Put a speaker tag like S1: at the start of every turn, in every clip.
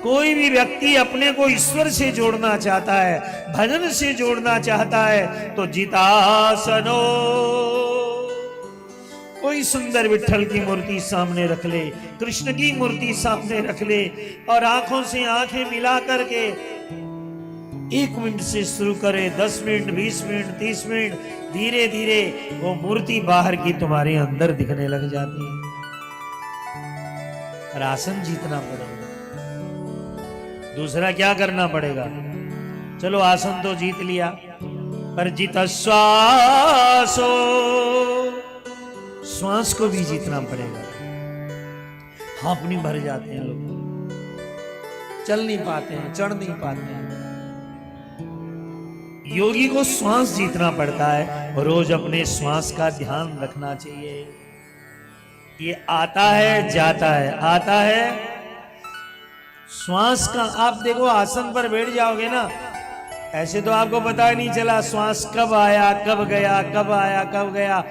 S1: कोई भी व्यक्ति अपने को ईश्वर से जोड़ना चाहता है, भजन से जोड़ना चाहता है, तो जितासनो, कोई सुंदर विठल की मूर्ति सामने रख ले, कृष्ण की मूर्ति सामने रख ले, और आंखों से आंखें मिला करके 1 मिनट से शुरू करे, 10 मिनट, 20 मिनट, 30 मिनट, धीरे धीरे वो मूर्ति बाहर की तुम्हारे अंदर दिखने लग जाती है। और आसन जीतना पड़ेगा। दूसरा क्या करना पड़ेगा? चलो आसन तो जीत लिया, पर जीता श्वासो, श्वास को भी जीतना पड़ेगा। हांफनी भर जाते हैं लोग, चल नहीं पाते हैं, चढ़ नहीं पाते हैं। योगी को श्वास जीतना पड़ता है, रोज अपने श्वास का ध्यान रखना चाहिए। ये आता है जाता है, आता है, श्वास का। आप देखो आसन पर बैठ जाओगे ना, ऐसे तो आपको पता ही नहीं चला श्वास कब आया कब गया, कब आया कब गया।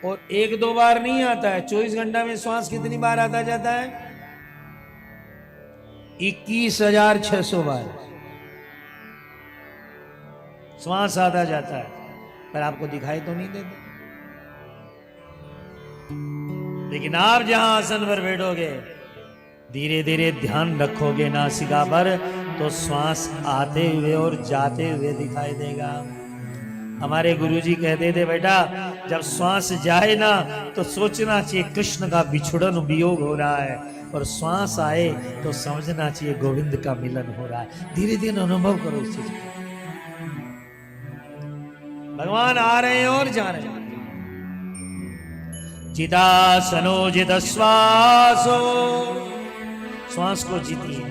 S1: और 1-2 बार नहीं आता है, 24 घंटा में श्वास कितनी बार आता जाता है? 21,600 बार श्वास आता जाता है, पर आपको दिखाई तो नहीं देता। लेकिन आप जहां आसन पर बैठोगे, धीरे धीरे ध्यान रखोगे नासिका पर, तो श्वास आते हुए और जाते हुए दिखाई देगा। हमारे गुरुजी कहते थे, बेटा जब श्वास जाए ना तो सोचना चाहिए कृष्ण का बिछुड़न वियोग हो रहा है, और श्वास आए तो समझना चाहिए गोविंद का मिलन हो रहा है। धीरे धीरे अनुभव करो इस चीज को। भगवान आ रहे हैं और जा रहे हैं। जितासनो जित श्वासो, श्वास को जीतिए।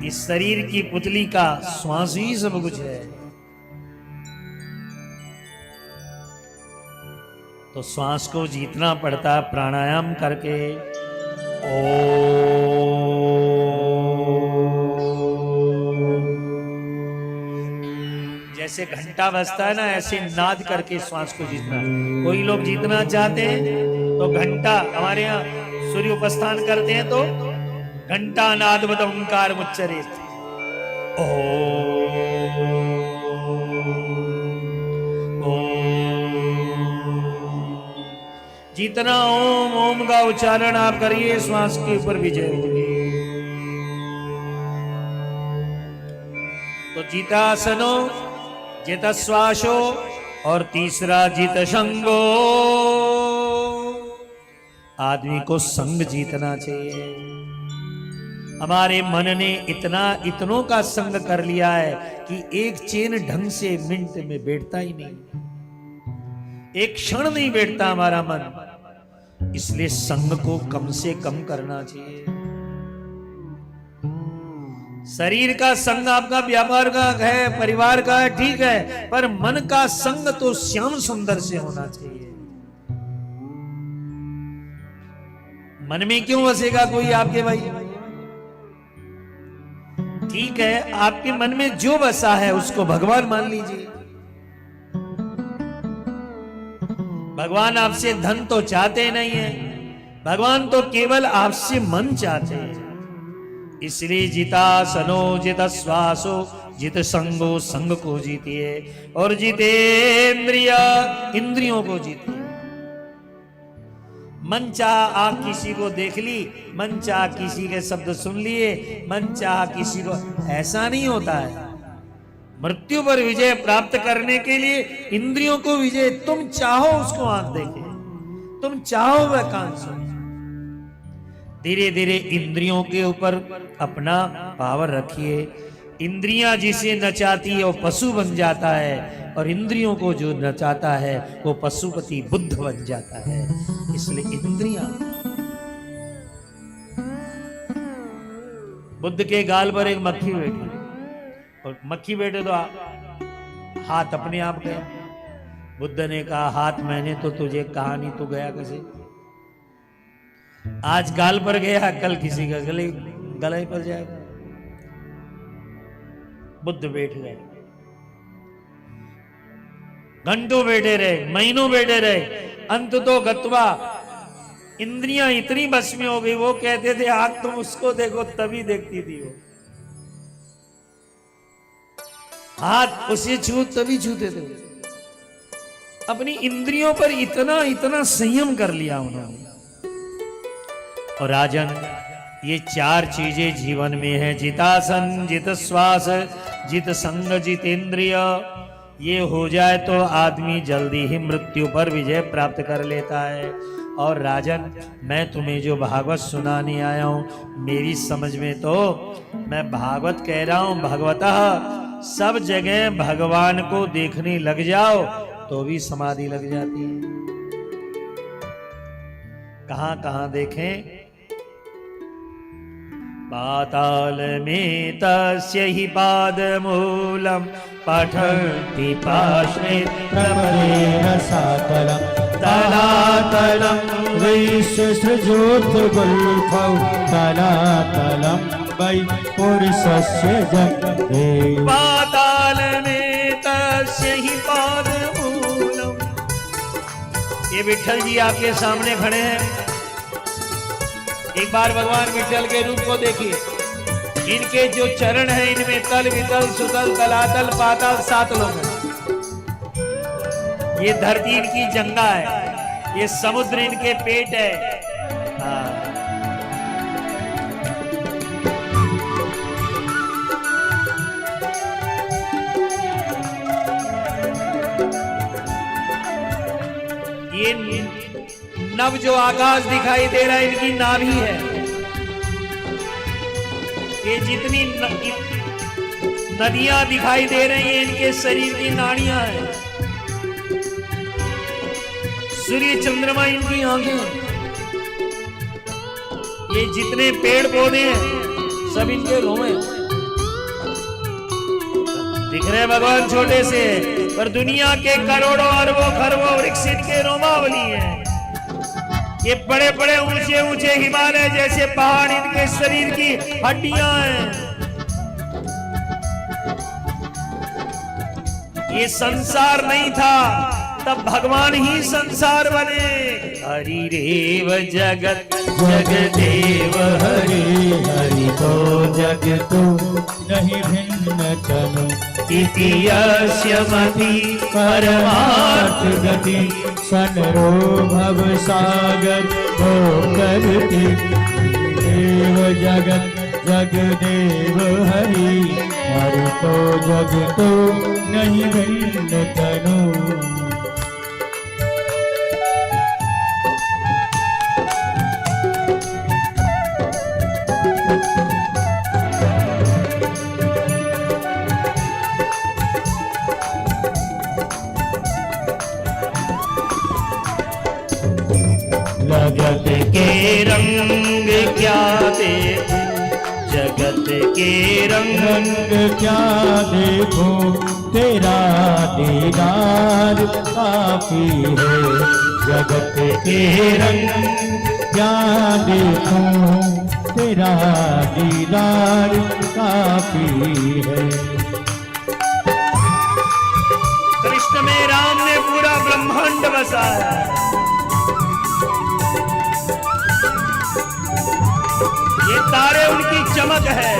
S1: इस शरीर की पुतली का श्वास ही सब कुछ है। तो श्वास को जीतना पड़ता है प्राणायाम करके। जैसे घंटा बजता है ना, ऐसे नाद करके श्वास को जीतना। कोई लोग जीतना चाहते हैं तो घंटा, हमारे यहाँ सूर्य उपस्थान करते हैं तो घंटा नाद बद ओंकार मुच्चरित, जितना ओम ओम का उच्चारण आप करिए, श्वास के ऊपर विजय होगी। तो जितासनो जित श्वासो, और तीसरा जित संगो, आदमी को संग जीतना चाहिए। हमारे मन ने इतनों का संग कर लिया है कि एक चेन ढंग से मिनट में बैठता ही नहीं, एक क्षण नहीं बैठता हमारा मन। इसलिए संग को कम से कम करना चाहिए। शरीर का संग आपका व्यापार का है, परिवार का है, ठीक है, पर मन का संग तो श्याम सुंदर से होना चाहिए। मन में क्यों बसेगा कोई आपके भाई? ठीक है, आपके मन में जो बसा है उसको भगवान मान लीजिए। भगवान आपसे धन तो चाहते नहीं है, भगवान तो केवल आपसे मन चाहते हैं। इसलिए जितासनो जित श्वासो जित संगो, संग को जीतिए, और जितेंद्रिय, इंद्रियों को जीतिए। मन चाह आप किसी को देख ली, मन चाह किसी के शब्द सुन लिए, मन चाह किसी को, ऐसा नहीं होता है। मृत्यु पर विजय प्राप्त करने के लिए इंद्रियों को विजय, तुम चाहो उसको आंख देखे, तुम चाहो वह कान सुने। धीरे धीरे इंद्रियों के ऊपर अपना पावर रखिए। इंद्रियां जिसे नचाती है वो पशु बन जाता है, और इंद्रियों को जो नचाता है वो पशुपति बुद्ध बन जाता है। इसलिए इंद्रियां, बुद्ध के गाल पर एक मक्खी बैठी, और मक्खी बैठे तो हाथ अपने आप गया। बुद्ध ने कहा, हाथ मैंने तो तुझे कहा नहीं, तो गया कैसे? आज गाल पर गया, कल किसी का गले पर जाएगा। बुद्ध बैठ गए, घंटों बैठे रहे, महीनों बैठे रहे, अंत तो गत्वा इंद्रियां इतनी बस में हो गई, वो कहते थे आग तुम उसको देखो तभी देखती थी वो, हाथ उसे छू तभी छूते थे। अपनी इंद्रियों पर इतना इतना संयम कर लिया उन्होंने। और राजन, ये चार चीजें जीवन में है, जितासन, जित श्वास, जित संग, जित इंद्रिय। ये हो जाए तो आदमी जल्दी ही मृत्यु पर विजय प्राप्त कर लेता है। और राजन, मैं तुम्हें जो भागवत सुनाने आया हूं, मेरी समझ में तो मैं भागवत कह रहा हूं, भगवतः सब जगह भगवान को देखने लग जाओ तो भी समाधि लग जाती है। कहां कहां देखें? पाताल में तस्य ही पादमूलम पठन्ति पार्श्वे
S2: प्रमदेन सातलम् तलातलं वैश्यसृजोत्गुल्फौ तलातलं वै पुरुषस्य जगते।
S1: पाताल में तस्य ही पादमूलम। ये विठल जी आपके सामने खड़े हैं। एक बार भगवान विठल के रूप को देखिए। इनके जो चरण हैं, इनमें तल, वितल, सुतल, तलातल, पाताल 7 लोग हैं। ये धरती इनकी जंगा है, ये समुद्र इनके पेट है। हाँ। ये नव जो आकाश दिखाई दे रहा है, इनकी नाभि है। ये जितनी नदियां दिखाई दे रही हैं, इनके शरीर की नाड़ियां हैं। सूर्य चंद्रमा इनकी आंखें हैं। ये जितने पेड़ पौधे हैं सब इनके रोमे दिख रहे हैं। भगवान छोटे से, पर दुनिया के करोड़ों अरबों खरबों वृक्ष इनके रोमावली हैं। ये बड़े बड़े ऊंचे ऊंचे हिमालय जैसे पहाड़ इनके शरीर की हड्डियां हैं। ये संसार नहीं था, तब भगवान ही संसार बने। हरि रेव जगत जगदेव
S2: हरि हरि तो जगतो नहीं भिन्न तनु
S1: इति यस्य मति परमार्थ
S2: गति सनरो भव सागर हो करती। देव जगत जगदेव हरि हरि तो जगतो नहीं भिन्न तनु।
S1: जगत के रंग क्या देखो, जगत के रंग
S2: क्या देखो, तेरा दीदार काफी है। जगत के रंग क्या देखो, तेरा दीदार काफी है।
S1: कृष्ण में राम ने पूरा ब्रह्मांड बसाया। ये तारे उनकी चमक है।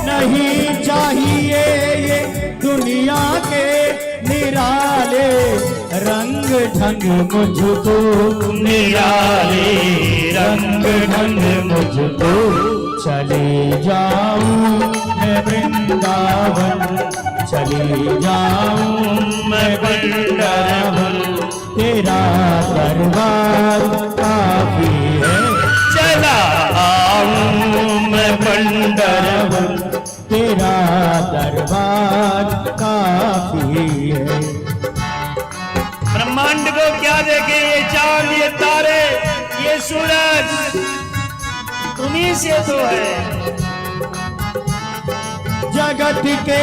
S2: नहीं चाहिए ये दुनिया के निराले रंग ढंग मुझको,
S1: निराले रंग ढंग
S2: मुझको। चले जाऊं मैं वृंदावन, चले जाऊं मैं वृंदावन। तेरा दरबार काफी है।
S1: चला आऊं मैं पंडरवन,
S2: तेरा दरबार काफी है।
S1: ब्रह्मांड को क्या देखे? ये चांद, ये तारे, ये सूरज, तुम्हीं से तो है।
S2: जगत के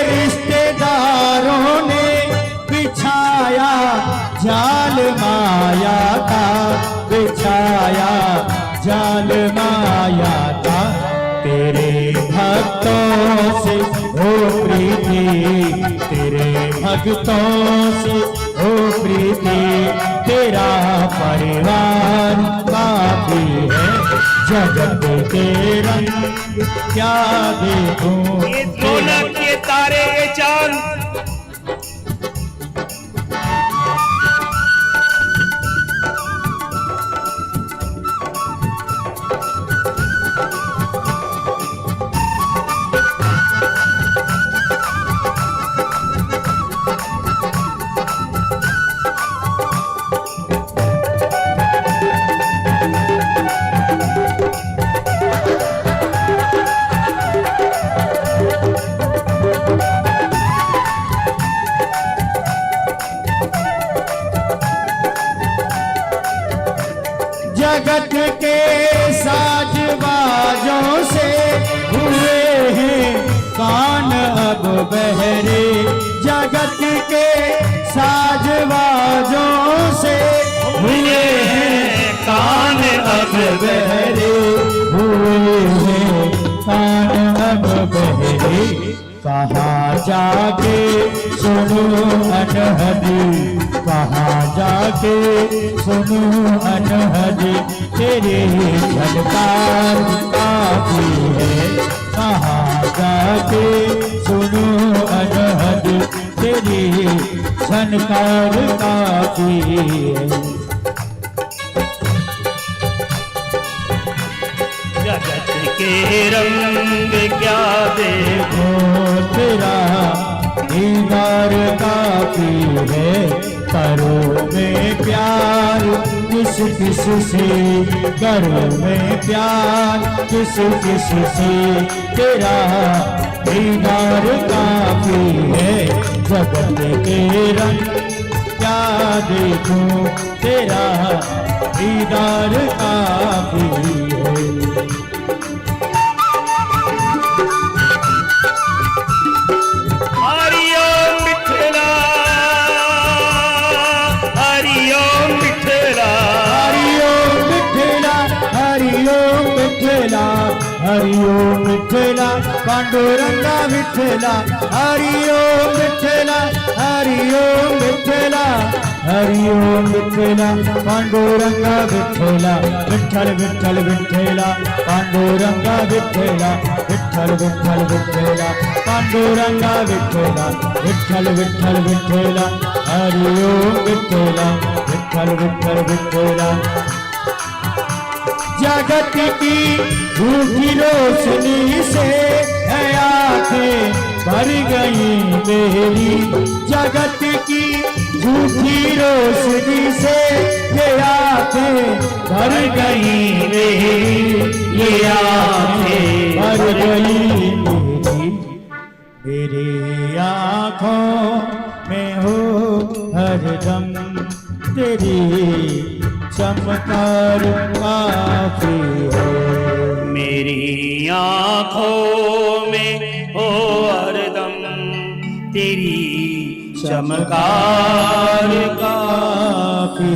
S2: रिश्तेदारों ने बिछाया जाल माया का, बिछाया जाल माया का। तेरे भक्तों से हो प्रीति, तेरे भक्तों से हो जगत के रंग क्या देखूं।
S1: ये रौनक, ये तारे, ये चांद,
S2: जगत के साज बाजों से हुए हैं कान अब बहरे। जगत के साज बाजों से हुए हैं कान अब बहरे। हुए हैं कान अब बहरे। कहाँ जाके सुनो अनहद, कहाँ जाके सुनो अनहद, तेरे झलकार काफी है। कहाँ जाके सुनो अनहद, तेरी झनकार काफी है।
S1: जगत के रंग क्या देखो,
S2: तेरा दीदार काफी है। करो में प्यार किस किस से, करो में प्यार किस किस से, तेरा दीदार काफी है। जगत के रंग क्या देखूं, तेरा दीदार काफी है।
S1: हरिओम विठला, हरिओम विठला,
S2: हरिओम विठला, हरिओम विठला, हरिओम विठला, पांडुरंगा विठला। हरिओम विठला, हरिओम विठला, हरिओम विठला, पांडुरंगा विठला। विठ्ठल विठ्ठल विठला, पांडुरंगा विठला। विठ्ठल विठ्ठल विठला, पांडुरंगा विठला। विठ्ठल विठ्ठल विठला, हरिओम विठला। विठ्ठल विठ्ठल विठला। जगत की झूठी रोशनी से है आंखें भर गई मेरी। जगत की झूठी रोशनी से ये आंखें भर गई मेरी। ये आंखें भर गई मेरी। मेरी आंखों में हो हरदम तेरी चमकार काफी है।
S1: मेरी आँखों में हो हरदम तेरी चमकार
S2: काफी